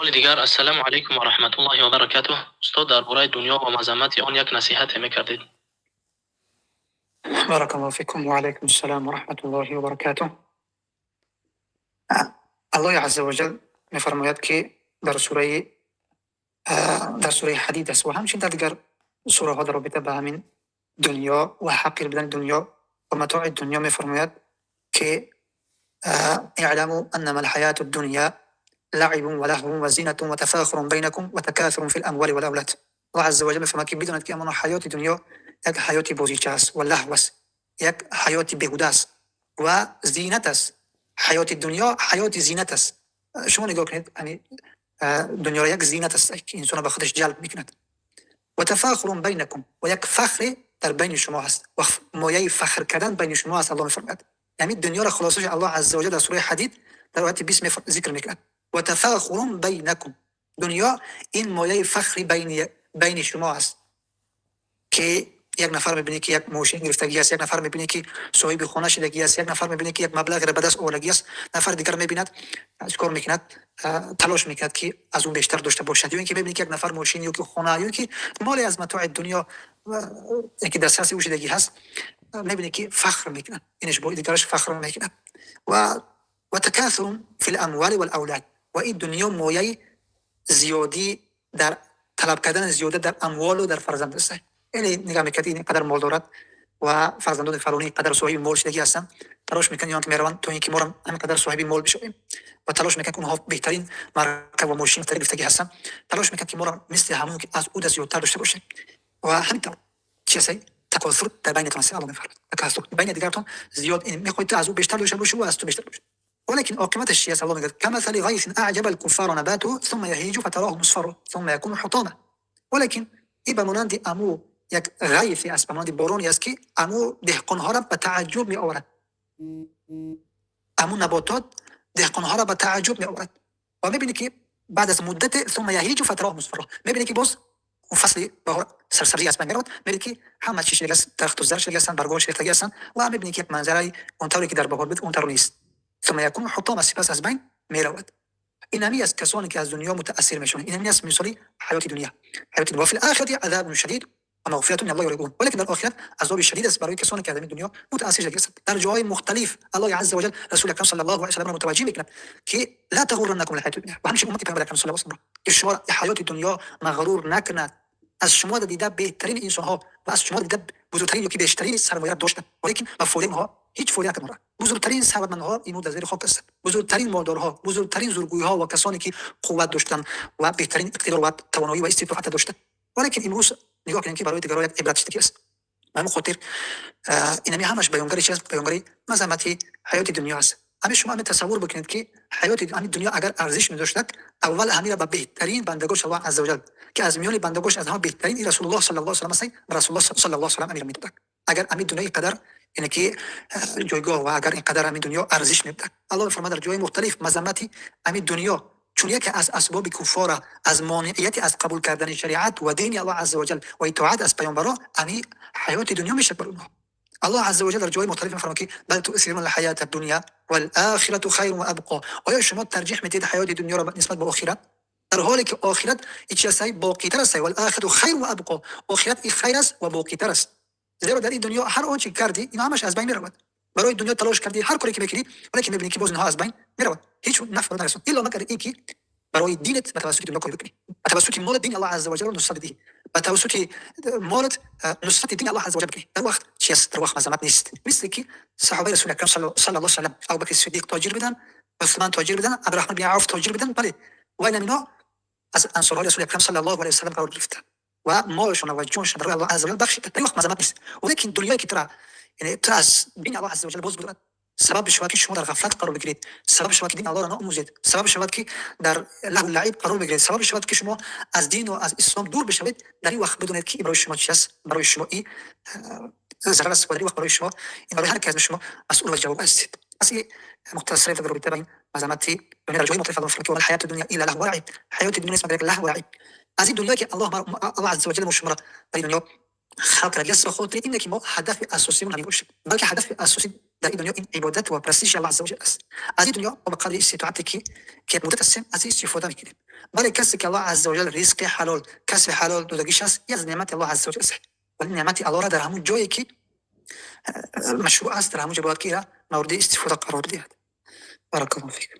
سوال دیگر: السلام علیکم و رحمت الله و برکاته. استاد درباره دنیا و مذمت آن یک نصیحت میکردید. بارك الله فيكم وعليكم السلام ورحمة الله وبركاته. الله عز وجل میفرماید که در سوره حدید است و همچنین در دیگر سوره ها در رابطه به همین دنیا و حقیر بودن دنیا و متاع دنیا میفرماید که اعلموا انما الحياة الدنيا لعب و لهو و زینة و تفاخر بینکم و تکاثر فی الاموال والاولاد. الله عز وجل میفرماید که بدانید که اما حیات دنیا یک حیات بازیچه است و لهو است، یک حیات بیهوده است و زینت است. حیات دنیا حیات زینت است. شما نگاه کنید، یعنی دنیا یک زینت است که انسان به خودش جلب میکند. و تفاخر بینکم، و یک فخر در بین شما هست و مایه فخر کردن بین شما هست. الله میفرماید یعنی دنیا را خلاصش الله عز وجل در سوره حدید در آیه 20 ذکر میکند. و تفاخر بینکم، دنیا این مایه فخری بین شما هست که یک نفر میبینه که یک ماشین گرفتگی است، یک نفر میبینه که صاحب خانه شدگی است، یک نفر میبینه که یک مبلغ را به دست آوردگی است، نفر دیگر میبیند کار میکند، تلاش میکند که از اون بیشتر داشته باشد. یا اینکه میبینه که یک نفر ماشین یا که خانه یا که مالی از متاع دنیا یکی دسترسی او شدگی هست، میبینه که فخر میکنه، اینش با دیگرش فخر میکنه. و تکاثر فی الاموال والاولاد، و این دنیا مایه زیادی در طلب کردن زیاده در اموال و در فرزند است. یعنی نگاه میکنید این قدر مال دارد و فرزندان فلانی قدر صاحب مال شدگی هستند، تلاش میکنن یا میروند تا اینکه ما هم همین قدر صاحب مال بشویم و تلاش میکنن که اونها بهترین مرکب و ماشین گرفتگی هستند، تلاش میکنن که ما را مثل همون که از او زیادتر داشته باشیم. و همینطور چیزی تکاثر در بینتون است. الله میفرماید تکاثر بین دیگرتون زیاد، این میخواید تو از او بیشتر داشته باشی و از تو بیشتر باشی. ولكن عاقبتش چی است؟ الله میگه كمثل غيث اعجب الكفار نباته ثم يهيج فتراه مصفرا ثم يكون حطاما. ولكن این به مانند امو یک غیثی است، به مانند بارانی است که امو دهقانها را به تعجب می آورد. امو نباتات دهقانها را به تعجب می آورد و میبینی که بعد از مدت ثم یهیج فتراه مصفرا، میبینی که باز اون فصل بهار سرسبزی است میاد، میبینی که همه چیز شده است، درخت و زرع شده است، برگاش شده است و میبینی که منظره اونطوری که در بهار بود اونطور نیست. ثم يكون حطاما، سپس از بین میرود. این همی از کسانی که از دنیا متأثر میشوند. این همی از مثالی حیات دنیا. حیات دنیا فی الاخره عذاب شدید و مغفرة من الله ورضوان. ولكن در آخرت عذاب شدید است برای کسانی که در دنیا متأثر هستند. در جای مختلف الله عز وجل رسول اکرم صلی الله علیه و سلم متوجه میکند که لا تغرنکم الحیات الدنیا، و همچنین امت پیامبر اکرم صلی الله علیه و سلم که شما حیات دنیا مغرور نکند. از شما دیده بهترین انسان ها و از شما دیده بزرگترین یکی بیشترین سرمایه داشتند، ولیکن مفعول ما هیچ فایده نکرد. بزرگترین ثروتمندها اینو در زیر خاک هستند، بزرگترین مالدارها، بزرگترین زورگوی ها و کسانی که قوت داشتند و بهترین اقتدار و توانایی و استطاعت داشتند. ولیکن امروز نگاه کنید که برای دیگران یک عبرت شدگی است. من خاطر اینمی همش بیانگری چیز، بیانگری مذمتی حیات دنیا است. همین شما می تصور بکنید که حیات دنیا اگر ارزش می‌داشت، اول همین را به بهترین بندگانش الله عز وجل که از میان بندگانش از همه بهترین رسول الله صلی الله علیه و سلم رسول الله صلی الله علیه و سلم امیر می‌داد. اگر همین دنیا قدر یعنی که جایگاه و اگر این قدر همین دنیا ارزش می‌داد، الله فرمود در جای مختلف مذمتی همین دنیا چون یکی از اسباب کفار از مانعیت از قبول کردن شریعت و دین الله عز وجل و اطاعت از پیامبران همین حیات دنیا میشه بر اونها. الله عز وجل در جای مختلف می‌فرماید که بل تؤثرون الحیاة الدنیا والآخرة خیر و ابقا. آیا شما ترجیح میدید حیات دنیا را نسبت به آخرت، در حالی که آخرت چیزی باقی‌تر است؟ والآخرة خیر و ابقا، آخرت این خیر است و باقی‌تر است. زیرا در این دنیا هر آنچه کردی این همش از بین می‌رود. برای دنیا تلاش کردی، هر کاری که می‌کنی، ولی که می‌بینی که باز اینها از بین می‌رود، هیچ نفع ندارد الا مگر اینکه برای دینت به توسط دنیا کاری بکنی، به توسط مال دین الله عز وجل نصرت بدهی، به توسط مالت نصرت دین الله عز وجل بکنی. در وقت چیست؟ در وقت مذمت نیست. مثل که صحابه رسول اکرم صلی الله علیه و سلم ابوبکر صدیق تاجر بدن، عثمان تاجر بدن، عبدالرحمن بن عوف تاجر بدن، بله، و اینا از انصار رسول اکرم صلی الله علیه و سلم قرار گرفتن و مالشون و جونشون را الله عز وجل بخشید. در وقت مذمت نیست. ولیکن دنیایی که ترى یعنی از دین الله عز وجل باز بدن، سبب شود که شما در غفلت قرار بگیرید، سبب شود که دین الله را نآموزید، سبب شود که در لهو و لعب قرار بگیرید، سبب شود که شما از دین و از اسلام دور بشوید. در این وقت بدونید که برای شما چی است، برای شما این ضرر است و در این وقت برای شما این برای هر کس شما مسئول و جواب هستید. اصلی مختصری در رابطه با این مذمتی دنیا در جای مختلف الله فرمود که حیات دنیا الا لهو و لعب، حیات دنیا اسم له و لعب. از این دنیا که الله عز وجل شما در دنیا خاطر اليسر خاطر اینه که ما هدف اساسی من نباشه، بلکه هدف اساسی در این دنیا این عبادت و پرستش الله عز وجل است. از این دنیا ما به قدر استطاعتی که مدت هستیم از این استفاده میکنیم. ولی کسی که الله عز وجل رزق حلال کسب حلال دادگیش است از نعمت الله عز وجل است. ولی نعمت الله را در همون جایی که مشروع است در همون جا باید که مورد استفاده قرار دهد. بارک الله فیک.